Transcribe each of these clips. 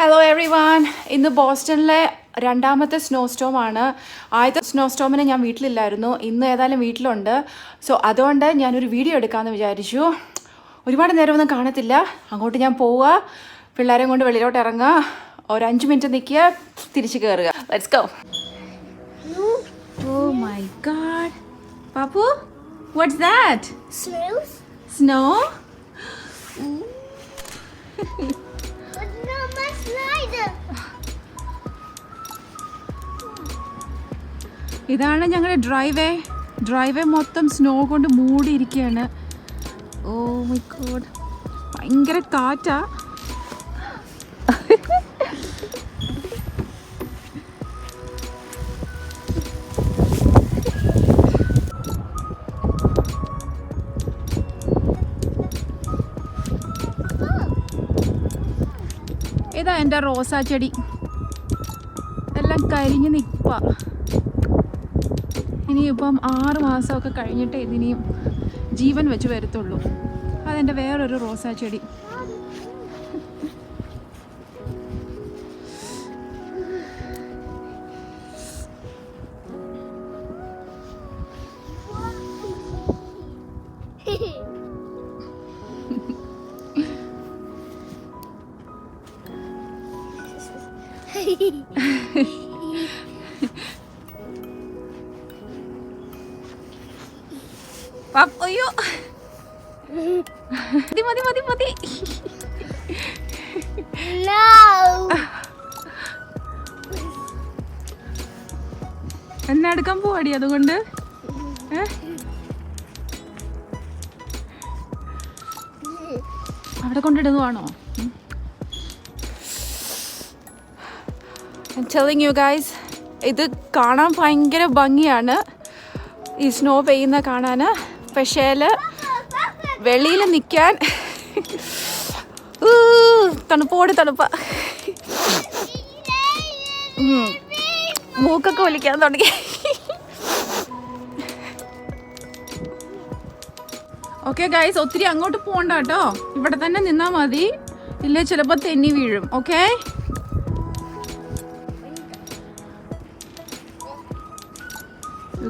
Hello every one. ഇന്ന് ബോസ്റ്റണിലെ രണ്ടാമത്തെ snow Storm ആണ്. ആദ്യത്തെ സ്നോ സ്റ്റോമിന് ഞാൻ വീട്ടിലില്ലായിരുന്നു. ഇന്ന് ഏതായാലും വീട്ടിലുണ്ട്. സോ അതുകൊണ്ട് ഞാനൊരു വീഡിയോ എടുക്കാമെന്ന് വിചാരിച്ചു. ഒരുപാട് നേരമൊന്നും കാണത്തില്ല. അങ്ങോട്ട് ഞാൻ പോവുക, പിള്ളേരെയും കൊണ്ട് വെളിയിലോട്ട് ഇറങ്ങുക, ഒരു 5 മിനിറ്റ് നിൽക്കുക, തിരിച്ച് കയറുക. Let's go. Oh my god Pappu, what's that? Snow. ഇതാണ് ഞങ്ങളുടെ ഡ്രൈവേ മൊത്തം സ്നോ കൊണ്ട് മൂടിയിരിക്കുകയാണ്. ഓ മൈ ഗോഡ്, ഭയങ്കര കാറ്റാ. ഇതാ എൻ്റെ റോസാ ചെടി എല്ലാം കരിഞ്ഞ് നിൽപ്പ. ഇനിയിപ്പം 6 മാസമൊക്കെ കഴിഞ്ഞിട്ടേ ഇതിനിയും ജീവൻ വെച്ച് വരത്തുള്ളൂ. അതെൻ്റെ വേറൊരു റോസാ ചെടി. അയ്യോ, മതി. എന്നെ എടുക്കാൻ പോവാടി, അതുകൊണ്ട് അവിടെ കൊണ്ടിടുവാണോ? I'm telling you guys, ഇത് കാണാൻ ഭയങ്കര ഭംഗിയാണ്, ഈ സ്നോ പെയ്യുന്ന കാണാൻ. പക്ഷേ വെളിയിൽ നിൽക്കാൻ തണുപ്പ. മൂക്കൊക്കെ വലിക്കാൻ തുടങ്ങി. ഓക്കെ ഗൈസ്, ഒത്തിരി അങ്ങോട്ട് പോകണ്ട കേട്ടോ, ഇവിടെ തന്നെ നിന്നാൽ മതി, ഇല്ലേ ചിലപ്പോൾ തെന്നി വീഴും. ഓക്കെ,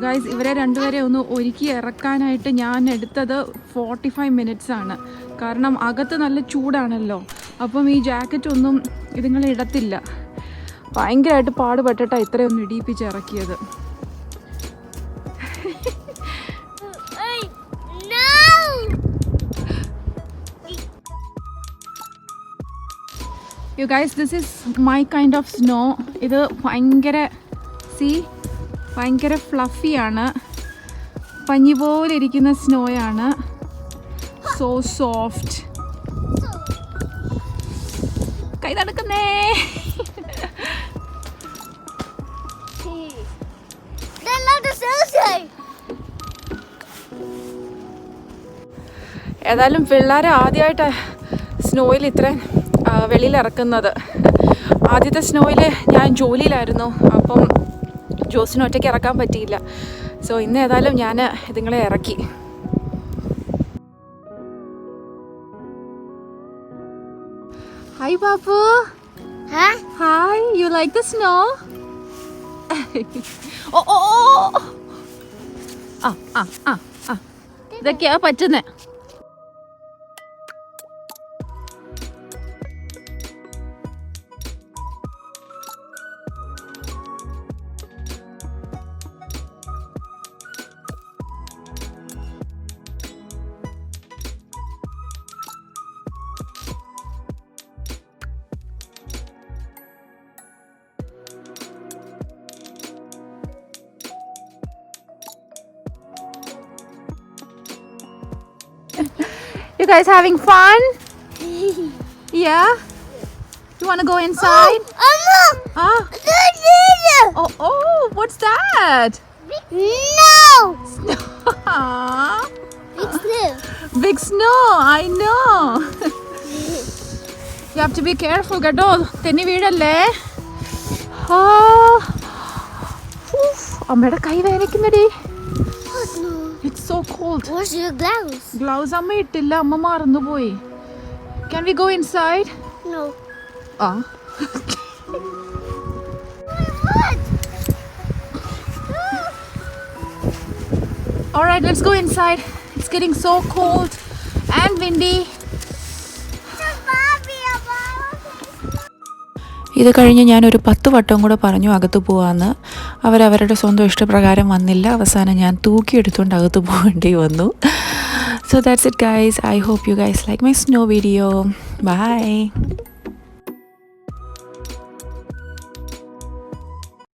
ഗൈസ്, ഇവരെ രണ്ടുപേരെ ഒന്ന് ഒരുക്കി ഇറക്കാനായിട്ട് ഞാൻ എടുത്തത് 45 minutes ആണ്. കാരണം അകത്ത് നല്ല ചൂടാണല്ലോ, അപ്പം ഈ ജാക്കറ്റ് ഒന്നും ഇതുങ്ങൾ ഇടത്തില്ല. ഭയങ്കരമായിട്ട് പാടുപെട്ടിട്ടാണ് ഇത്രയൊന്നും ഇടിയിപ്പിച്ച് ഇറക്കിയത്. You guys, this is my kind of snow. ഇത് ഭയങ്കര ഫ്ലഫിയാണ്, പഞ്ഞി പോലെ ഇരിക്കുന്ന സ്നോയാണ്. So soft. കൈ തടുക്കുന്നേ. ഏതായാലും പിള്ളേരെ ആദ്യമായിട്ട് സ്നോയിൽ ഇത്രയും വെളിയിൽ ഇറക്കുന്നത്. ആദ്യത്തെ സ്നോയിൽ ഞാൻ ജോലിയിലായിരുന്നു, അപ്പം ജോസിന് ഒറ്റയ്ക്ക് ഇറക്കാൻ പറ്റിയില്ല. സോ ഇന്ന് ഏതായാലും ഞാൻ ഇതുങ്ങളെ ഇറക്കി. Hi Pappu. Hi, you like the snow? ഇതൊക്കെയാ പറ്റുന്നേ. You guys having fun? Yeah? You want to go inside? Oh, what's that? No! Big snow, I know. You have to be careful, കേട്ടോ, തെന്നി വീഴല്ലേ. അമ്മയുടെ കൈ വേദനിക്കുന്നടി. It's so cold. Where's your gloves? Gloves amma ittilla, amma marunnu poi. Can we go inside? No. Ah. All right, let's go inside. It's getting so cold and windy. ഇത് കഴിഞ്ഞ് ഞാനൊരു 10 വട്ടം കൂടെ പറഞ്ഞു അകത്ത് പോകാമെന്ന്. അവരവരുടെ സ്വന്തം ഇഷ്ടപ്രകാരം വന്നില്ല. അവസാനം ഞാൻ തൂക്കിയെടുത്തുകൊണ്ട് അകത്ത് പോകേണ്ടി വന്നു. So that's it guys. I hope you guys like my snow video. Bye.